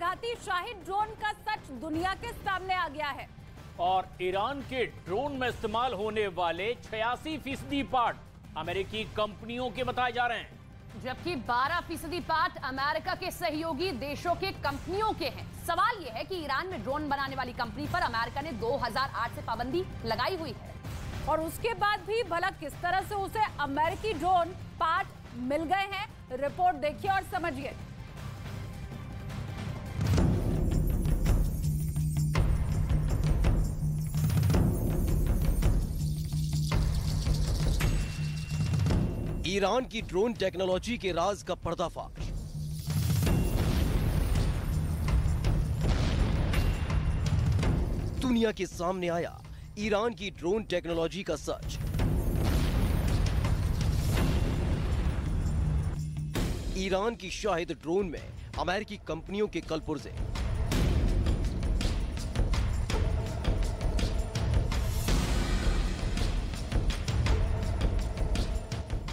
आत्मघाती शाहिद ड्रोन का सच दुनिया के सामने आ गया है। और ईरान के ड्रोन में इस्तेमाल होने वाले 86% पार्ट अमेरिकी कंपनियों के बताए जा रहे हैं, जबकि 12% पार्ट अमेरिका के सहयोगी देशों के कंपनियों के हैं। सवाल यह है कि ईरान में ड्रोन बनाने वाली कंपनी पर अमेरिका ने 2008 से पाबंदी लगाई हुई है, और उसके बाद भी भला किस तरह से उसे अमेरिकी ड्रोन पार्ट मिल गए हैं, रिपोर्ट देखिए और समझिए। ईरान की ड्रोन टेक्नोलॉजी के राज का पर्दाफाश। दुनिया के सामने आया ईरान की ड्रोन टेक्नोलॉजी का सच। ईरान की शाहिद ड्रोन में अमेरिकी कंपनियों के कलपुर्जे।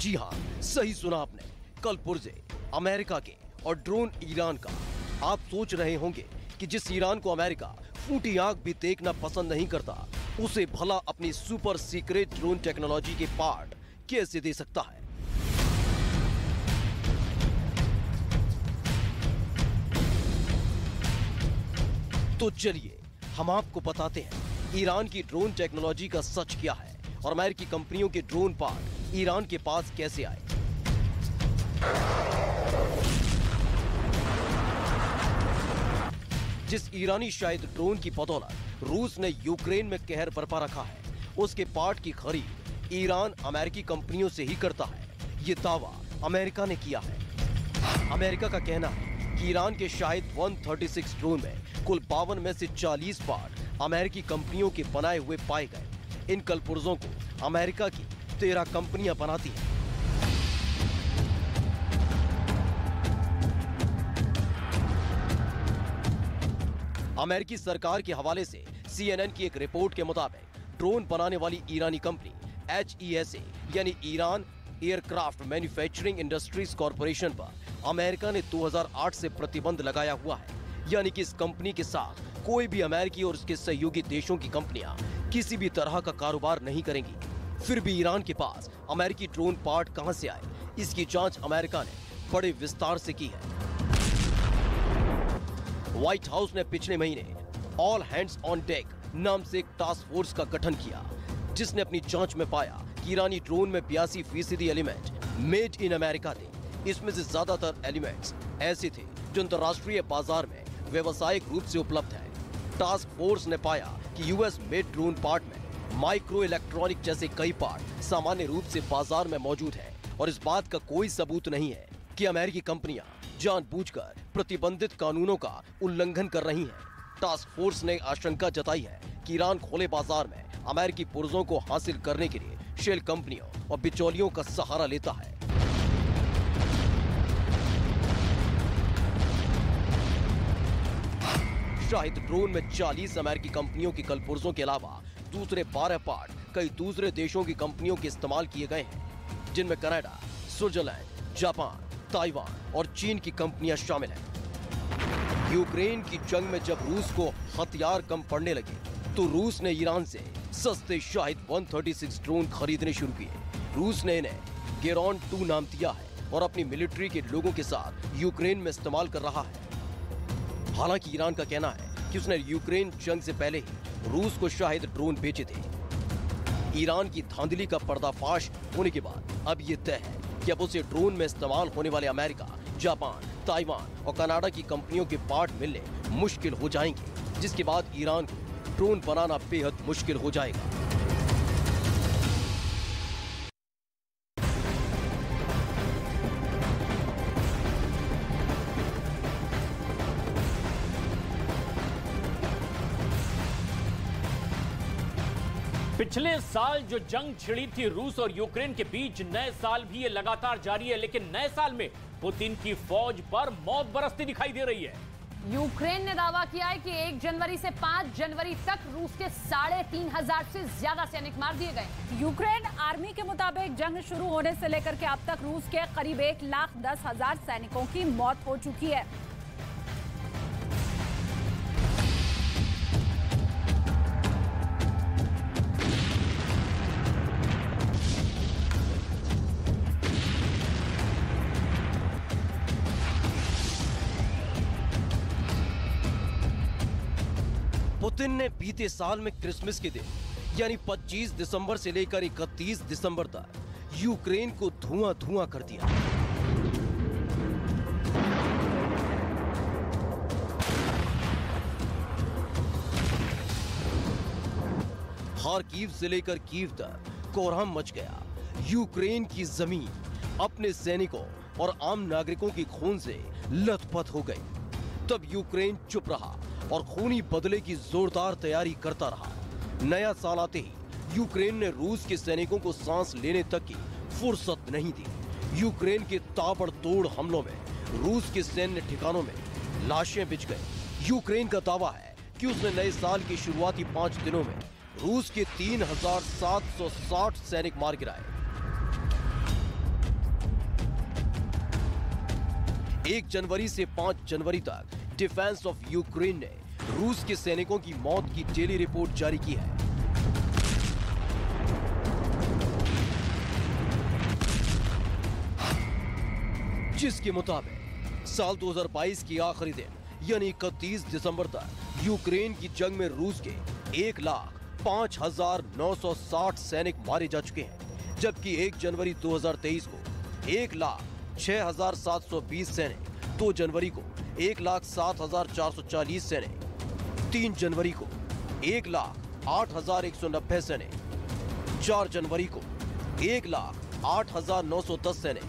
जी हां, सही सुना आपने, कलपुर्जे अमेरिका के और ड्रोन ईरान का। आप सोच रहे होंगे कि जिस ईरान को अमेरिका फूटी आंख भी देखना पसंद नहीं करता, उसे भला अपनी सुपर सीक्रेट ड्रोन टेक्नोलॉजी के पार्ट कैसे दे सकता है। तो चलिए हम आपको बताते हैं ईरान की ड्रोन टेक्नोलॉजी का सच क्या है और अमेरिकी कंपनियों के ड्रोन पार्ट ईरान के पास कैसे आए। जिस ईरानी शाहिद ड्रोन की बदौलत रूस ने यूक्रेन में कहर बरपा रखा है, उसके पार्ट की खरीद ईरान अमेरिकी कंपनियों से ही करता है। ये दावा अमेरिका ने किया है। अमेरिका का कहना है कि ईरान के शाहिद 136 ड्रोन में कुल 52 में से 40 पार्ट अमेरिकी कंपनियों के बनाए हुए पाए गए। इन कलपुर्जों को अमेरिका की 13 कंपनियां बनाती हैं। अमेरिकी सरकार के हवाले से CNN की एक रिपोर्ट के मुताबिक ड्रोन बनाने वाली ईरानी कंपनी HESA यानी Iran aircraft manufacturing industries corporation पर अमेरिका ने 2008 से प्रतिबंध लगाया हुआ है। यानी कि इस कंपनी के साथ कोई भी अमेरिकी और उसके सहयोगी देशों की कंपनियां किसी भी तरह का कारोबार नहीं करेंगी। फिर भी ईरान के पास अमेरिकी ड्रोन पार्ट कहां से आए, इसकी जांच अमेरिका ने बड़े विस्तार से की है। व्हाइट हाउस ने पिछले महीने ऑल हैंड्स ऑन डेक नाम से एक टास्क फोर्स का गठन किया, जिसने अपनी जांच में पाया कि ईरानी ड्रोन में 82% एलिमेंट मेड इन अमेरिका थे। इसमें से ज्यादातर एलिमेंट्स ऐसे थे जो अंतरराष्ट्रीय बाजार में व्यावसायिक रूप से उपलब्ध है। टास्क फोर्स ने पाया कि यूएस मेड ड्रोन पार्ट में माइक्रो इलेक्ट्रॉनिक जैसे कई पार्ट सामान्य रूप से बाजार में मौजूद है, और इस बात का कोई सबूत नहीं है कि अमेरिकी कंपनियां जानबूझकर प्रतिबंधित कानूनों का उल्लंघन कर रही हैं। टास्क फोर्स ने आशंका जताई है कि ईरान खुले बाजार में अमेरिकी पुर्जों को हासिल करने के लिए शेल कंपनियों और बिचौलियों का सहारा लेता है। शाहिद ड्रोन में 40 अमेरिकी कंपनियों की कलपुर्जों के अलावा दूसरे 12 पार्ट कई दूसरे देशों की कंपनियों के इस्तेमाल किए गए हैं, जिनमें कनाडा, स्विट्जरलैंड, जापान, ताइवान और चीन की कंपनियां शामिल हैं। यूक्रेन की जंग में जब रूस को हथियार कम पड़ने लगे, तो रूस ने ईरान से सस्ते शाहिद 136 ड्रोन खरीदने शुरू किए। रूस ने इन्हें गेरॉन 2 नाम दिया है और अपनी मिलिट्री के लोगों के साथ यूक्रेन में इस्तेमाल कर रहा है। हालांकि ईरान का कहना है कि उसने यूक्रेन जंग से पहले ही रूस को शाहिद ड्रोन बेचे थे। ईरान की धांधली का पर्दाफाश होने के बाद अब ये तय है कि अब उसे ड्रोन में इस्तेमाल होने वाले अमेरिका, जापान, ताइवान और कनाडा की कंपनियों के पार्ट मिलने मुश्किल हो जाएंगे, जिसके बाद ईरान को ड्रोन बनाना बेहद मुश्किल हो जाएगा। पिछले साल जो जंग छिड़ी थी रूस और यूक्रेन के बीच, नए साल भी ये लगातार जारी है, लेकिन नए साल में पुतिन की फौज पर मौत बरसती दिखाई दे रही है। यूक्रेन ने दावा किया है कि 1 जनवरी से 5 जनवरी तक रूस के 3,500 से ज्यादा सैनिक मार दिए गए। यूक्रेन आर्मी के मुताबिक जंग शुरू होने से लेकर के अब तक रूस के करीब 1,10,000 सैनिकों की मौत हो चुकी है। पुतिन ने बीते साल में क्रिसमस के दिन यानी 25 दिसंबर से लेकर 31 दिसंबर तक यूक्रेन को धुआं धुआं कर दिया। खार्किव से लेकर कीव तक कोहराम मच गया। यूक्रेन की जमीन अपने सैनिकों और आम नागरिकों की खून से लथपथ हो गई। तब यूक्रेन चुप रहा और खूनी बदले की जोरदार तैयारी करता रहा। नया साल आते ही यूक्रेन ने रूस के सैनिकों को सांस लेने तक की फुर्सत नहीं दी। यूक्रेन के ताबड़तोड़ हमलों में रूस के सैन्य ठिकानों में लाशें बिछ गई। यूक्रेन का दावा है कि उसने नए साल की शुरुआती 5 दिनों में रूस के 3760 सैनिक मार गिराए। 1 जनवरी से 5 जनवरी तक डिफेंस ऑफ यूक्रेन ने रूस के सैनिकों की मौत की डेली रिपोर्ट जारी की है। जिसके मुताबिक साल 2022 की आखिरी दिन यानी 31 दिसंबर तक यूक्रेन की जंग में रूस के 1,05,960 सैनिक मारे जा चुके हैं, जबकि 1 जनवरी 2023 को 1,06,720 सैनिक, 2 जनवरी को 1,07,440 सैनिक, 3 जनवरी को 1,08,190 सैनिक, 4 जनवरी को 1,08,910 सैनिक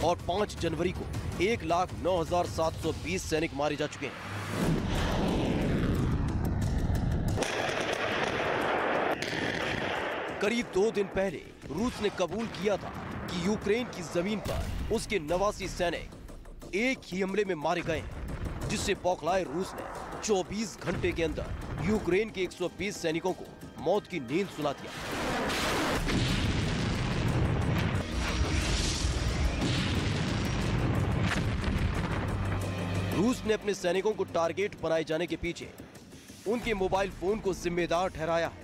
और 5 जनवरी को 1,09,720 सैनिक मारे जा चुके हैं। करीब 2 दिन पहले रूस ने कबूल किया था कि यूक्रेन की जमीन पर उसके 89 सैनिक एक ही हमले में मारे गए हैं, जिससे बौखलाए रूस ने 24 घंटे के अंदर यूक्रेन के 120 सैनिकों को मौत की नींद सुला दिया। रूस ने अपने सैनिकों को टारगेट बनाए जाने के पीछे उनके मोबाइल फोन को जिम्मेदार ठहराया है।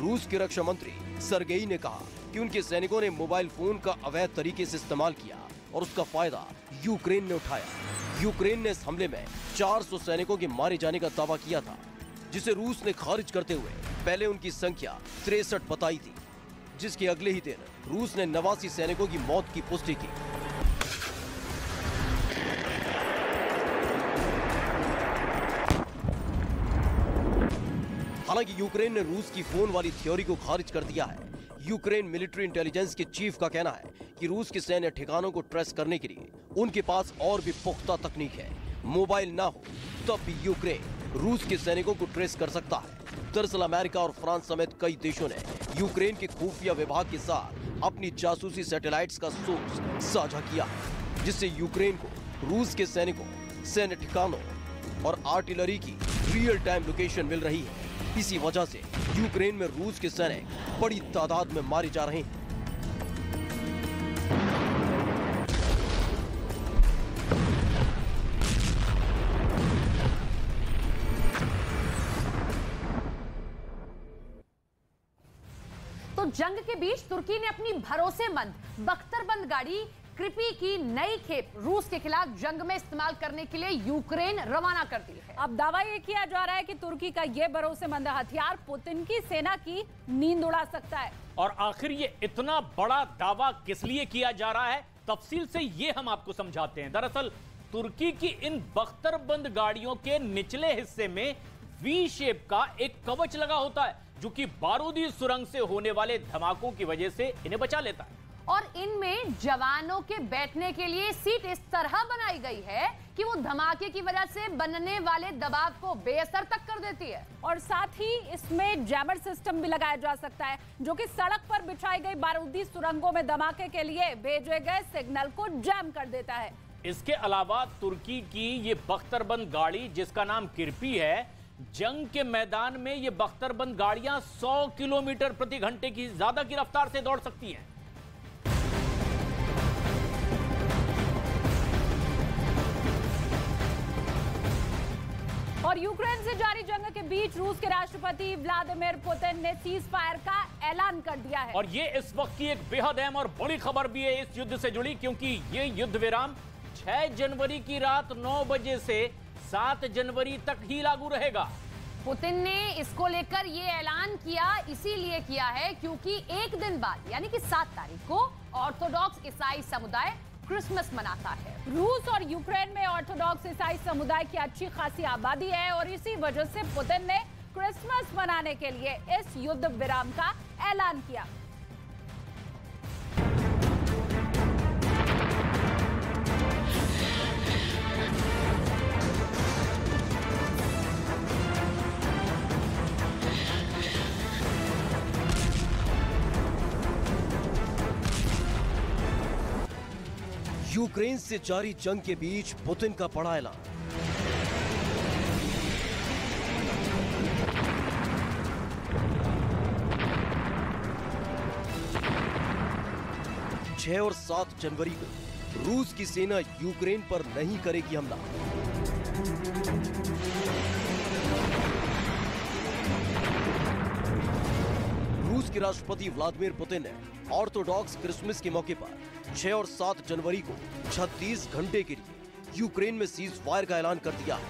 रूस के रक्षा मंत्री सरगेई ने कहा कि उनके सैनिकों ने मोबाइल फोन का अवैध तरीके से इस्तेमाल किया और उसका फायदा यूक्रेन ने उठाया। यूक्रेन ने इस हमले में 400 सैनिकों के मारे जाने का दावा किया था, जिसे रूस ने खारिज करते हुए पहले उनकी संख्या 63 बताई थी, जिसके अगले ही दिन रूस ने 89 सैनिकों की मौत की पुष्टि की। हालांकि यूक्रेन ने रूस की फोन वाली थ्योरी को खारिज कर दिया है। यूक्रेन मिलिट्री इंटेलिजेंस के चीफ का कहना है कि रूस के सैन्य ठिकानों को ट्रेस करने के लिए उनके पास और भी पुख्ता तकनीक है। मोबाइल ना हो तब भी यूक्रेन रूस के सैनिकों को ट्रेस कर सकता है। दरअसल अमेरिका और फ्रांस समेत कई देशों ने यूक्रेन के खुफिया विभाग के साथ अपनी जासूसी सैटेलाइट्स का सोर्स साझा किया है, जिससे यूक्रेन को रूस के सैनिकों, सैन्य ठिकानों और आर्टिलरी की रियल टाइम लोकेशन मिल रही है। इसी वजह से यूक्रेन में रूस के सैनिक बड़ी तादाद में मारे जा रहे हैं। तो जंग के बीच तुर्की ने अपनी भरोसेमंद बख्तरबंद गाड़ी क्रिपी की नई खेप रूस के खिलाफ जंग में इस्तेमाल करने के लिए यूक्रेन रवाना कर दी है। अब दावा ये किया जा रहा है कि तुर्की का ये भरोसेमंद हथियार पुतिन की सेना की नींद उड़ा सकता है। और आखिर ये इतना बड़ा दावा किस लिए किया जा रहा है, तफसील से ये हम आपको समझाते हैं। दरअसल तुर्की की इन बख्तरबंद गाड़ियों के निचले हिस्से में वी शेप का एक कवच लगा होता है, जो कि बारूदी सुरंग से होने वाले धमाकों की वजह से इन्हें बचा लेता है। और इनमें जवानों के बैठने के लिए सीट इस तरह बनाई गई है कि वो धमाके की वजह से बनने वाले दबाव को बेअसर तक कर देती है। और साथ ही इसमें जैमर सिस्टम भी लगाया जा सकता है, जो कि सड़क पर बिछाई गई बारूदी सुरंगों में धमाके के लिए भेजे गए सिग्नल को जैम कर देता है। इसके अलावा तुर्की की ये बख्तरबंद गाड़ी, जिसका नाम किरपी है, जंग के मैदान में ये बख्तरबंद गाड़ियां 100 किलोमीटर प्रति घंटे की ज्यादा की रफ्तार से दौड़ सकती हैं। और यूक्रेन से जारी जंग के बीच रूस के राष्ट्रपति व्लादिमीर पुतिन ने सीज फायर का ऐलान कर दिया है। और ये इस वक्त की एक बेहद अहम और बड़ी खबर भी है इस युद्ध से जुड़ी, क्योंकि ये युद्ध विराम 6 जनवरी की रात 9 बजे से 7 जनवरी तक ही लागू रहेगा। पुतिन ने इसको लेकर ये ऐलान किया, इसीलिए किया है क्योंकि एक दिन बाद यानी कि 7 तारीख को ऑर्थोडॉक्स ईसाई समुदाय क्रिसमस मनाता है। रूस और यूक्रेन में ऑर्थोडॉक्स ईसाई समुदाय की अच्छी खासी आबादी है और इसी वजह से पुतिन ने क्रिसमस मनाने के लिए इस युद्ध विराम का ऐलान किया। यूक्रेन से जारी जंग के बीच पुतिन का बड़ा ऐलान। छह और 7 जनवरी को रूस की सेना यूक्रेन पर नहीं करेगी हमला। रूस के राष्ट्रपति व्लादिमीर पुतिन ने ऑर्थोडॉक्स क्रिसमस के मौके पर 6 और 7 जनवरी को 36 घंटे के लिए यूक्रेन में सीज फायर का ऐलान कर दिया है।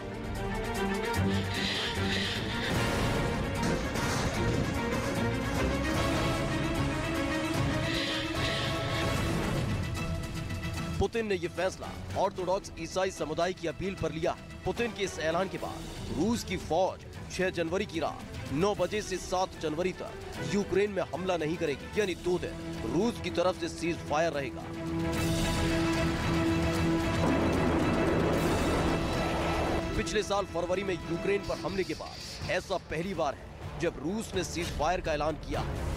पुतिन ने यह फैसला ऑर्थोडॉक्स ईसाई समुदाय की अपील पर लिया है। पुतिन के इस ऐलान के बाद रूस की फौज 6 जनवरी की रात 9 बजे से 7 जनवरी तक यूक्रेन में हमला नहीं करेगी, यानी 2 दिन रूस की तरफ से सीज फायर रहेगा। पिछले साल फरवरी में यूक्रेन पर हमले के बाद ऐसा पहली बार है जब रूस ने सीज फायर का ऐलान किया है।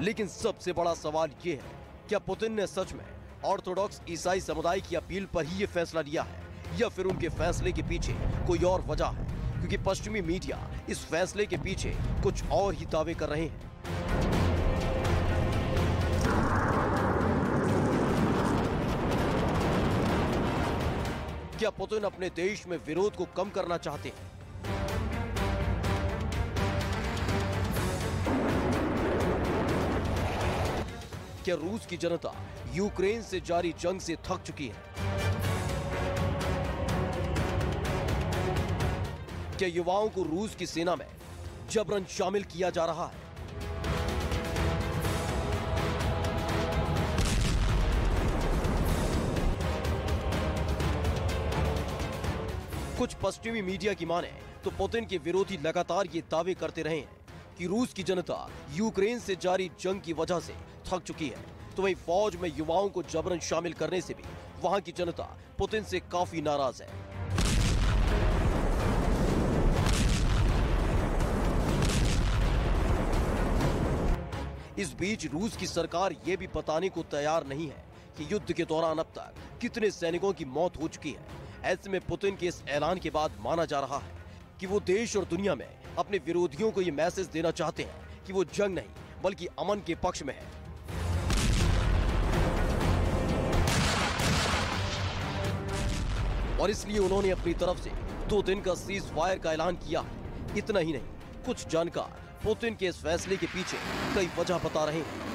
लेकिन सबसे बड़ा सवाल ये है, क्या पुतिन ने सच में ऑर्थोडॉक्स ईसाई समुदाय की अपील पर ही ये फैसला लिया है या फिर उनके फैसले के पीछे कोई और वजह है? क्योंकि पश्चिमी मीडिया इस फैसले के पीछे कुछ और ही दावे कर रहे हैं। क्या पुतिन अपने देश में विरोध को कम करना चाहते हैं? क्या रूस की जनता यूक्रेन से जारी जंग से थक चुकी है? क्या युवाओं को रूस की सेना में जबरन शामिल किया जा रहा है? कुछ पश्चिमी मीडिया की माने तो पुतिन के विरोधी लगातार ये दावे करते रहे हैं कि रूस की जनता यूक्रेन से जारी जंग की वजह से थक चुकी है, तो वहीं फौज में युवाओं को जबरन शामिल करने से भी वहां की जनता पुतिन से काफी नाराज है। इस बीच रूस की सरकार ये भी बताने को तैयार नहीं है कि युद्ध के दौरान अब तक कितने सैनिकों की मौत हो चुकी है। ऐसे में पुतिन के इस ऐलान के बाद माना जा रहा है कि वो देश और दुनिया में अपने विरोधियों को ये मैसेज देना चाहते हैं कि वो जंग नहीं बल्कि अमन के पक्ष में है। और इसलिए उन्होंने अपनी तरफ से 2 दिन का सीज फायर का ऐलान किया है। इतना ही नहीं, कुछ जानकार पुतिन के इस फैसले के पीछे कई वजह बता रहे हैं।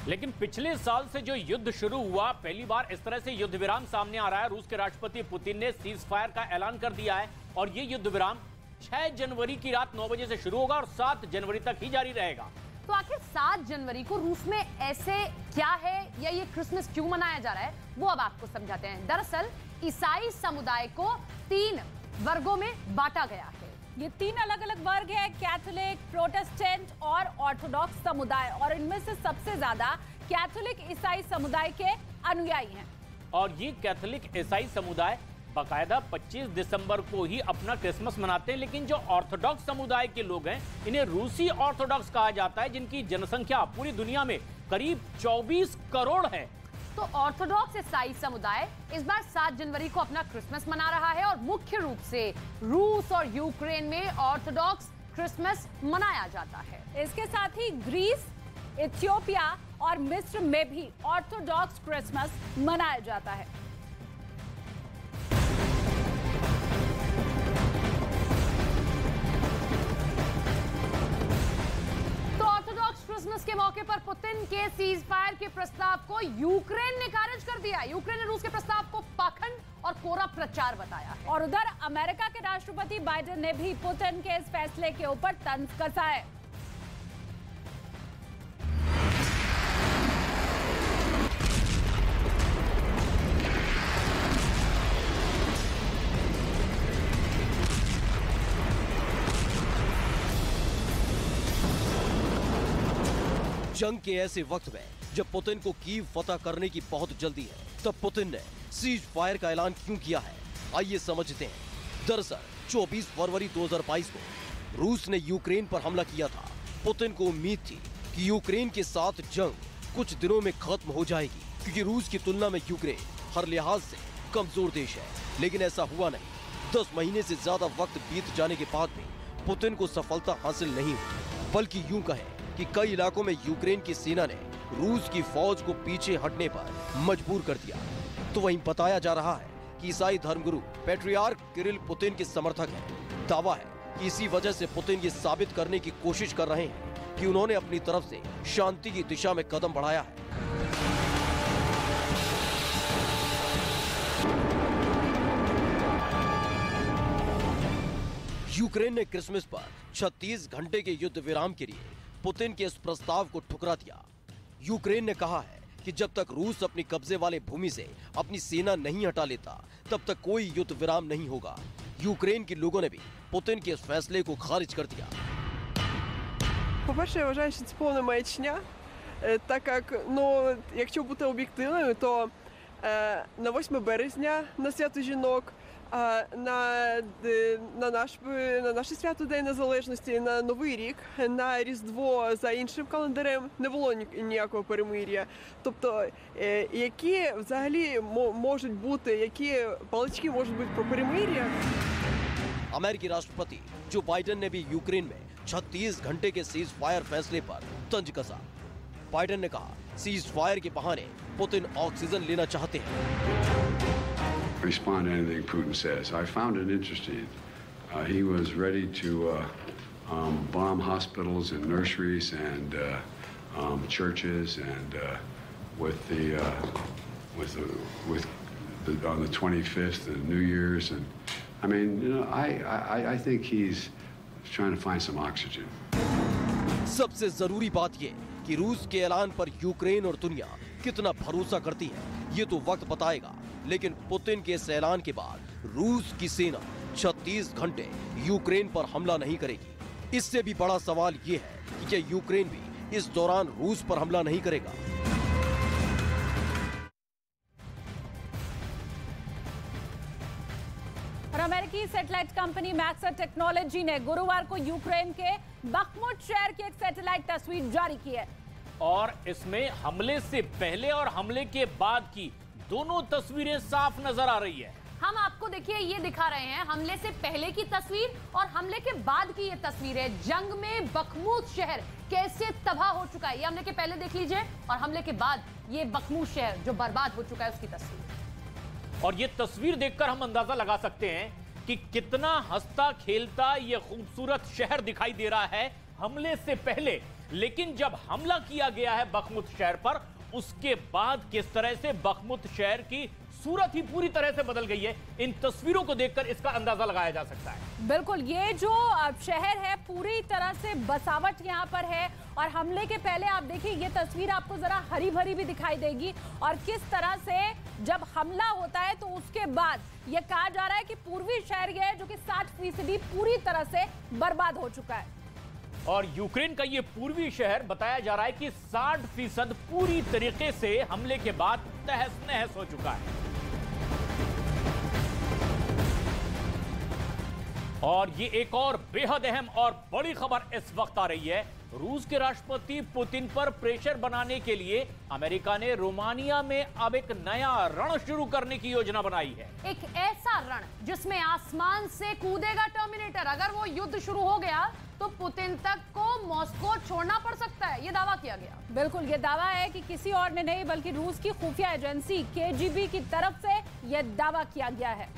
लेकिन पिछले साल से जो युद्ध शुरू हुआ, पहली बार इस तरह से युद्ध विराम सामने आ रहा है। रूस के राष्ट्रपति पुतिन ने सीज फायर का ऐलान कर दिया है और ये युद्ध विराम 6 जनवरी की रात 9 बजे से शुरू होगा और 7 जनवरी तक ही जारी रहेगा। तो आखिर 7 जनवरी को रूस में ऐसे क्या है या ये क्रिसमस क्यों मनाया जा रहा है, वो अब आपको समझाते हैं। दरअसल ईसाई समुदाय को 3 वर्गों में बांटा गया है। ये 3 अलग अलग वर्ग है, कैथोलिक, प्रोटेस्टेंट और ऑर्थोडॉक्स समुदाय, और इनमें से सबसे ज्यादा कैथोलिक ईसाई समुदाय के अनुयायी हैं। और ये कैथोलिक ईसाई समुदाय बाकायदा 25 दिसंबर को ही अपना क्रिसमस मनाते हैं। लेकिन जो ऑर्थोडॉक्स समुदाय के लोग हैं, इन्हें रूसी ऑर्थोडॉक्स कहा जाता है, जिनकी जनसंख्या पूरी दुनिया में करीब 24 करोड़ है। तो ऑर्थोडॉक्स ईसाई समुदाय इस बार 7 जनवरी को अपना क्रिसमस मना रहा है और मुख्य रूप से रूस और यूक्रेन में ऑर्थोडॉक्स क्रिसमस मनाया जाता है। इसके साथ ही ग्रीस, इथियोपिया और मिस्र में भी ऑर्थोडॉक्स क्रिसमस मनाया जाता है। के सीज फायर के प्रस्ताव को यूक्रेन ने खारिज कर दिया। यूक्रेन ने रूस के प्रस्ताव को पाखंड और कोरा प्रचार बताया। और उधर अमेरिका के राष्ट्रपति बाइडेन ने भी पुतिन के इस फैसले के ऊपर तंज कसा है। जंग के ऐसे वक्त में जब पुतिन को कीव फतह करने की बहुत जल्दी है, तब पुतिन ने सीज फायर का ऐलान क्यों किया है, आइए समझते हैं। दरअसल 24 फरवरी 2022 को रूस ने यूक्रेन पर हमला किया था। पुतिन को उम्मीद थी कि यूक्रेन के साथ जंग कुछ दिनों में खत्म हो जाएगी, क्योंकि रूस की तुलना में यूक्रेन हर लिहाज से कमजोर देश है। लेकिन ऐसा हुआ नहीं। 10 महीने से ज्यादा वक्त बीत जाने के बाद भी पुतिन को सफलता हासिल नहीं हुई, बल्कि यूं कहें कि कई इलाकों में यूक्रेन की सेना ने रूस की फौज को पीछे हटने पर मजबूर कर दिया। तो वहीं बताया जा रहा है कि ईसाई धर्मगुरु पैट्रियार्क किरिल पुतिन के समर्थक हैं। दावा है कि इसी वजह से पुतिन ये साबित करने की कोशिश कर रहे हैं कि उन्होंने अपनी तरफ से शांति की दिशा में कदम बढ़ाया है। यूक्रेन ने क्रिसमस पर 36 घंटे के युद्ध विराम के लिए पुतिन के इस प्रस्ताव को ठुकरा दिया। यूक्रेन ने कहा है कि जब तक रूस अपनी कब्जे वाले भूमि से अपनी सेना नहीं हटा लेता, तब तक कोई युद्ध विराम नहीं होगा। यूक्रेन के लोगों ने भी पुतिन के इस फैसले को खारिज कर दिया। По-перше, я вважаю, що це повна маячня, так як, якщо бути об'єктивною, то на 8 березня, на свято жінок, на наше свято День Незалежності, на Новий рік, на Різдво за іншим календарем не було ніякого перемир'я. Тобто, які взагалі можуть бути, які балачки можуть бути про перемир'я? अमेरिकी राष्ट्रपति जो बाइडेन ने भी यूक्रेन में 36 घंटे के सीज फायर फैसले पर तंज कसा। बाइडेन ने कहा, सीज फायर के बहाने पुतिन ऑक्सीजन लेना चाहते हैं। Respond to anything Putin says. I found it interesting. He was ready to bomb hospitals and nurseries and churches, and on the 25th, the New Year's, and I mean, I think he's trying to find some oxygen. सबसे जरूरी बात ये कि रूस के ऐलान पर Ukraine और दुनिया कितना भरोसा करती है, ये तो वक्त बताएगा। लेकिन पुतिन के इस ऐलान के बाद रूस की सेना 36 घंटे यूक्रेन पर हमला नहीं करेगी। इससे भी बड़ा सवाल ये है कि क्या यूक्रेन भी इस दौरान रूस पर हमला नहीं करेगा। और अमेरिकी सैटेलाइट कंपनी मैक्सर टेक्नोलॉजी ने गुरुवार को यूक्रेन के बखमुत शहर की एक सैटेलाइट तस्वीर जारी की है। और इसमें हमले से पहले और हमले के बाद की दोनों तस्वीरें साफ नजर आ रही है। हम आपको देखिए ये दिखा रहे हैं हमले से पहले की तस्वीर और हमले के बाद की ये तस्वीर है। जंग में बखमुत शहर कैसे तबाह हो चुका है, ये हमले के पहले देख लीजिए, और हमले के बाद ये बखमुत शहर जो बर्बाद हो चुका है उसकी तस्वीर। और ये तस्वीर देखकर हम अंदाजा लगा सकते हैं कि कितना हंसता खेलता ये खूबसूरत शहर दिखाई दे रहा है हमले से पहले। लेकिन जब हमला किया गया है बखमुत शहर पर, उसके बाद किस तरह से बखमुत शहर की सूरत ही पूरी तरह से बदल गई है, इन तस्वीरों को देखकर इसका अंदाजा लगाया जा सकता है। बिल्कुल, ये जो शहर है पूरी तरह से बसावट यहाँ पर है। और हमले के पहले आप देखिए, ये तस्वीर आपको जरा हरी भरी भी दिखाई देगी, और किस तरह से जब हमला होता है तो उसके बाद ये कहा जा रहा है कि पूर्वी शहर ये है जो कि 60% पूरी तरह से बर्बाद हो चुका है। और यूक्रेन का ये पूर्वी शहर बताया जा रहा है कि 60% पूरी तरीके से हमले के बाद तहस नहस हो चुका है। और ये एक और बेहद अहम और बड़ी खबर इस वक्त आ रही है। रूस के राष्ट्रपति पुतिन पर प्रेशर बनाने के लिए अमेरिका ने रोमानिया में अब एक नया रण शुरू करने की योजना बनाई है। एक ऐसा रण जिसमें आसमान से कूदेगा टर्मिनेटर। अगर वो युद्ध शुरू हो गया तो पुतिन तक को मॉस्को छोड़ना पड़ सकता है, ये दावा किया गया। बिल्कुल, ये दावा है कि किसी और ने नहीं बल्कि रूस की खुफिया एजेंसी KGB की तरफ से यह दावा किया गया है।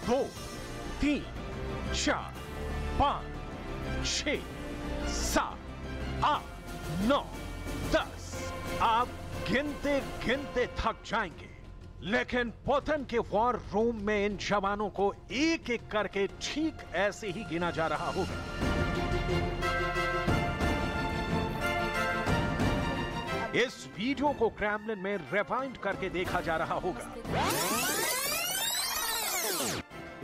2, 3, 4, 5, 6, 7, 8, 9, 10। आप गिनते गिनते थक जाएंगे, लेकिन पुतिन के वॉर रूम में इन जवानों को एक एक करके ठीक ऐसे ही गिना जा रहा होगा। इस वीडियो को क्रेमलिन में रिवाइंड करके देखा जा रहा होगा।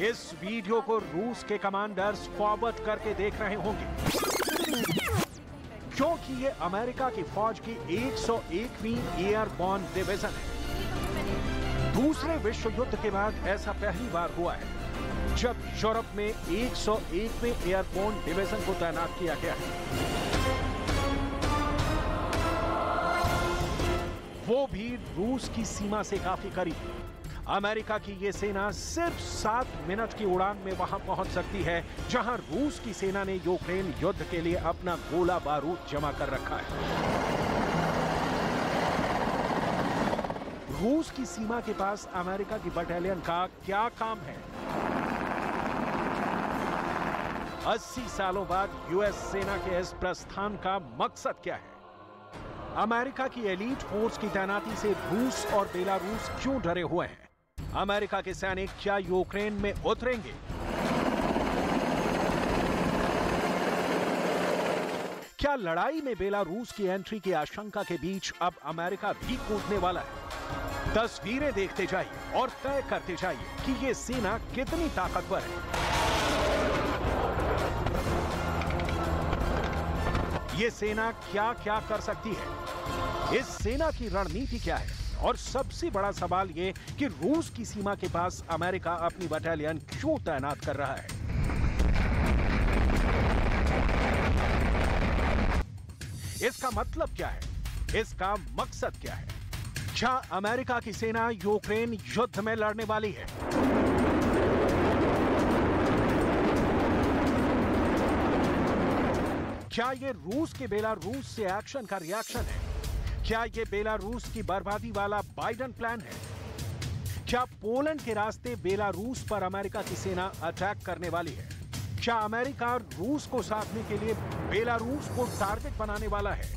इस वीडियो को रूस के कमांडर्स फॉरवर्ड करके देख रहे होंगे, क्योंकि ये अमेरिका की फौज की 101वीं एयरबॉर्न डिवीजन है। दूसरे विश्व युद्ध के बाद ऐसा पहली बार हुआ है जब यूरोप में 101वें एयरबॉर्न डिवीजन को तैनात किया गया है, वो भी रूस की सीमा से काफी करीब। अमेरिका की ये सेना सिर्फ 7 मिनट की उड़ान में वहां पहुंच सकती है जहां रूस की सेना ने यूक्रेन युद्ध के लिए अपना गोला बारूद जमा कर रखा है। रूस की सीमा के पास अमेरिका की बटालियन का क्या काम है? 80 सालों बाद यूएस सेना के इस प्रस्थान का मकसद क्या है? अमेरिका की एलीट फोर्स की तैनाती से रूस और बेलारूस क्यों डरे हुए हैं? अमेरिका के सैनिक क्या यूक्रेन में उतरेंगे? क्या लड़ाई में बेलारूस की एंट्री की आशंका के बीच अब अमेरिका भी कूदने वाला है? तस्वीरें देखते जाइए और तय करते जाइए कि ये सेना कितनी ताकतवर है। ये सेना क्या क्या कर सकती है? इस सेना की रणनीति क्या है? और सबसे बड़ा सवाल ये कि रूस की सीमा के पास अमेरिका अपनी बटालियन क्यों तैनात कर रहा है? इसका मतलब क्या है? इसका मकसद क्या है? क्या अमेरिका की सेना यूक्रेन युद्ध में लड़ने वाली है? क्या ये रूस के बेलारूस से एक्शन का रिएक्शन है? क्या ये बेलारूस की बर्बादी वाला बाइडेन प्लान है? क्या पोलैंड के रास्ते बेलारूस पर अमेरिका की सेना अटैक करने वाली है? क्या अमेरिका रूस को साधने के लिए बेलारूस को टारगेट बनाने वाला है?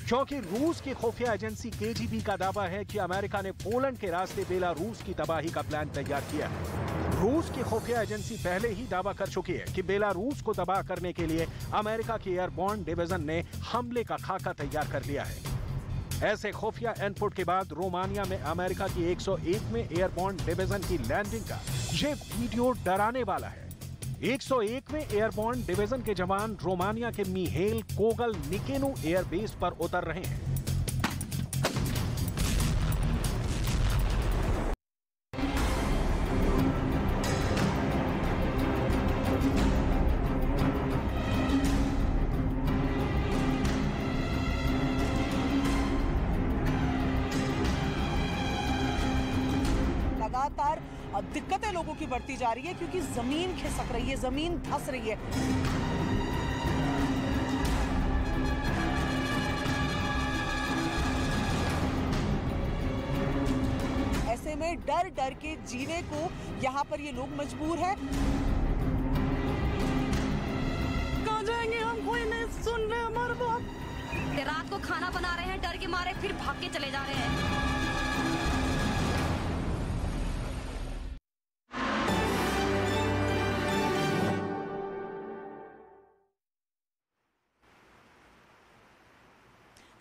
क्योंकि रूस की खुफिया एजेंसी केजीबी का दावा है कि अमेरिका ने पोलैंड के रास्ते बेलारूस की तबाही का प्लान तैयार किया है। रूस की खुफिया एजेंसी पहले ही दावा कर चुकी है कि बेलारूस को तबाह करने के लिए अमेरिका की एयरबॉर्न डिवीजन ने हमले का खाका तैयार कर लिया है। ऐसे खुफिया इनपुट के बाद रोमानिया में अमेरिका की 101वें एयरबॉर्न डिवीजन की लैंडिंग का ये वीडियो डराने वाला है। 101वें एयरबॉर्न डिवीजन के जवान रोमानिया के मिहेल कोगल निकेनु एयरबेस पर उतर रहे हैं। लगातार दिक्कतें लोगों की बढ़ती जा रही है क्योंकि जमीन खिसक रही है, जमीन धंस रही है। ऐसे में डर डर के जीने को यहाँ पर ये लोग मजबूर हैं। कहाँ जाएंगे हम? कोई नहीं सुन रहे हमारे बात। रात को खाना बना रहे हैं, डर के मारे फिर भाग के चले जा रहे हैं।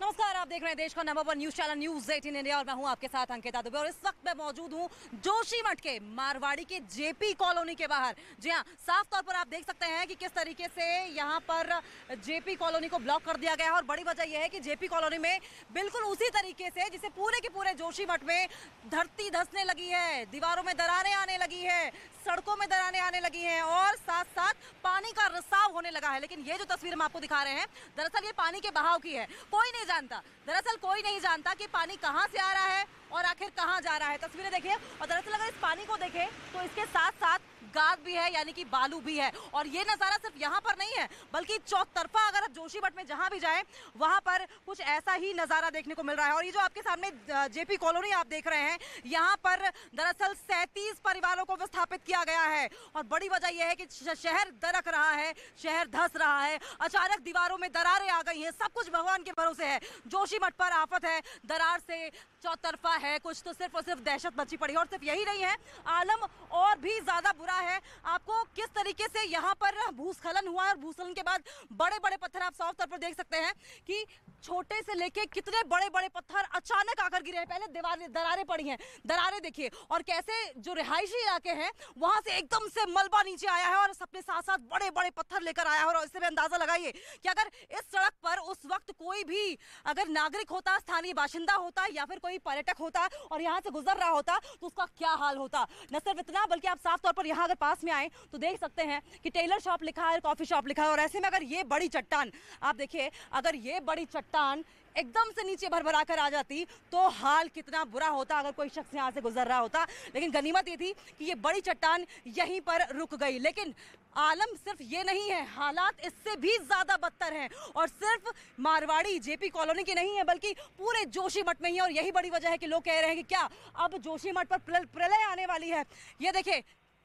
नमस्कार, आप देख रहे हैं देश का number 1 news channel news 18 India और मैं हूं आपके साथ अंकिता दुबे। और इस वक्त मैं मौजूद हूं जोशीमठ के मारवाड़ी के जेपी कॉलोनी के बाहर। जी हां, साफ तौर पर आप देख सकते हैं कि किस तरीके से यहां पर जेपी कॉलोनी को ब्लॉक कर दिया गया है। और बड़ी वजह यह है कि जेपी कॉलोनी में बिल्कुल उसी तरीके से जिसे पूरे के पूरे जोशीमठ में धरती धंसने लगी है, दीवारों में दरारें आने लगी है, सड़कों में दरारें आने लगी हैं और साथ साथ पानी का रिसाव होने लगा है। लेकिन ये जो तस्वीर हम आपको दिखा रहे हैं, दरअसल ये पानी के बहाव की है। कोई नहीं जानता, दरअसल कोई नहीं जानता कि पानी कहां से आ रहा है और आखिर कहां जा रहा है। तस्वीरें देखिए। और दरअसल अगर इस पानी को देखें तो इसके साथ साथ गाद भी है यानी कि बालू भी है। और ये नजारा सिर्फ यहाँ पर नहीं है बल्कि चौतरफा अगर आप जोशीमठ में जहां भी जाएं वहां पर कुछ ऐसा ही नजारा देखने को मिल रहा है। और ये जो आपके सामने जेपी कॉलोनी आप देख रहे हैं, यहाँ पर दरअसल 37 परिवारों को विस्थापित किया गया है। और बड़ी वजह यह है कि शहर दरक रहा है, शहर धंस रहा है, अचानक दीवारों में दरारें आ गई हैं, सब कुछ भगवान के भरोसे है। जोशीमठ पर आफत है, दरार से चौतरफा है, कुछ तो सिर्फ और सिर्फ दहशत मची पड़ी। और सिर्फ यही नहीं है, आलम और भी ज्यादा बुरा है। आपको किस तरीके से यहाँ पर भूस्खलन हुआ है और भूस्खलन के बाद बड़े बड़े पत्थर आप साफ तौर पर देख सकते हैं कि छोटे से लेके कितने बड़े बड़े पत्थर अचानक आकर गिरे हैं। पहले दरारें पड़ी हैं, दरारें देखिए, और कैसे जो रिहायशी इलाके हैं वहां से एकदम से मलबा नीचे आया है और अपने साथ साथ बड़े बड़े पत्थर लेकर आया है। और इससे भी अंदाजा लगाइए कि अगर इस सड़क पर उस वक्त कोई भी अगर नागरिक होता, स्थानीय बाशिंदा होता या फिर कोई पर्यटक होता और यहाँ से गुजर रहा होता तो उसका क्या हाल होता। न सिर्फ इतना बल्कि आप साफ तौर पर यहाँ अगर पास में आए तो देख सकते हैं कि टेलर शॉप लिखा है, कॉफी शॉप लिखा है। और ऐसे में अगर ये बड़ी चट्टान आप देखिए, अगर ये बड़ी चट्टान एकदम से नीचे भरभरा कर आ जाती तो हाल कितना बुरा होता अगर कोई शख्स यहाँ से गुजर रहा होता। लेकिन गनीमत ये थी कि ये बड़ी चट्टान यहीं पर रुक गई। लेकिन आलम सिर्फ ये नहीं है, हालात इससे भी ज्यादा बदतर हैं। और सिर्फ मारवाड़ी जेपी कॉलोनी की नहीं है बल्कि पूरे जोशीमठ में ही। और यही बड़ी वजह है कि लोग कह रहे हैं कि क्या अब जोशीमठ पर प्रलय आने वाली है। ये देखिए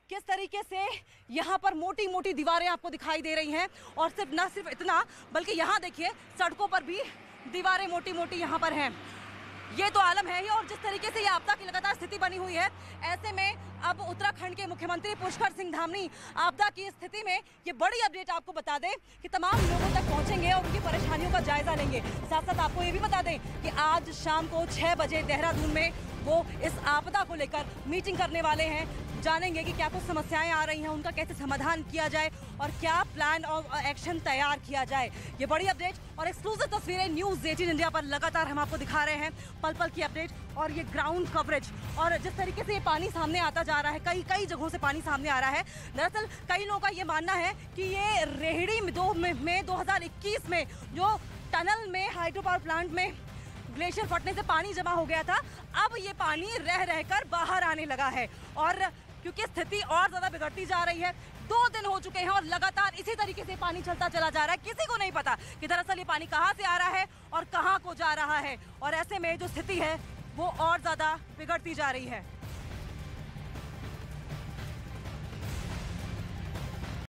किस तरीके से यहाँ पर मोटी मोटी दीवारें आपको दिखाई दे रही हैं। और सिर्फ ना सिर्फ इतना बल्कि यहाँ देखिए सड़कों पर भी दीवारें मोटी मोटी यहाँ पर हैं। ये तो आलम है ही। और जिस तरीके से ये आपदा की लगातार स्थिति बनी हुई है, ऐसे में अब उत्तराखंड के मुख्यमंत्री पुष्कर सिंह धामी आपदा की स्थिति में ये बड़ी अपडेट आपको बता दें कि तमाम लोगों तक पहुंचेंगे और उनकी परेशानियों का जायजा लेंगे। साथ साथ आपको ये भी बता दें कि आज शाम को 6 बजे देहरादून में वो इस आपदा को लेकर मीटिंग करने वाले हैं। जानेंगे कि क्या कुछ समस्याएं आ रही हैं, उनका कैसे समाधान किया जाए और क्या प्लान ऑफ एक्शन तैयार किया जाए। ये बड़ी अपडेट और एक्सक्लूसिव तस्वीरें न्यूज़ 18 इंडिया पर लगातार हम आपको दिखा रहे हैं, पल पल की अपडेट और ये ग्राउंड कवरेज। और जिस तरीके से ये पानी सामने आता जा रहा है, कई जगहों से पानी सामने आ रहा है। दरअसल कई लोगों का ये मानना है कि ये रेहड़ी में 2021 में जो टनल में हाइड्रो पावर प्लांट में ग्लेशियर फटने से पानी जमा हो गया था, अब ये पानी रह रहकर बाहर आने लगा है। और क्योंकि स्थिति और ज्यादा बिगड़ती जा रही है, 2 दिन हो चुके हैं और लगातार इसी तरीके से पानी चलता चला जा रहा है। किसी को नहीं पता कि दरअसल ये पानी कहां से आ रहा है और कहां को जा रहा है। और ऐसे में जो स्थिति है वो और ज्यादा बिगड़ती जा रही है।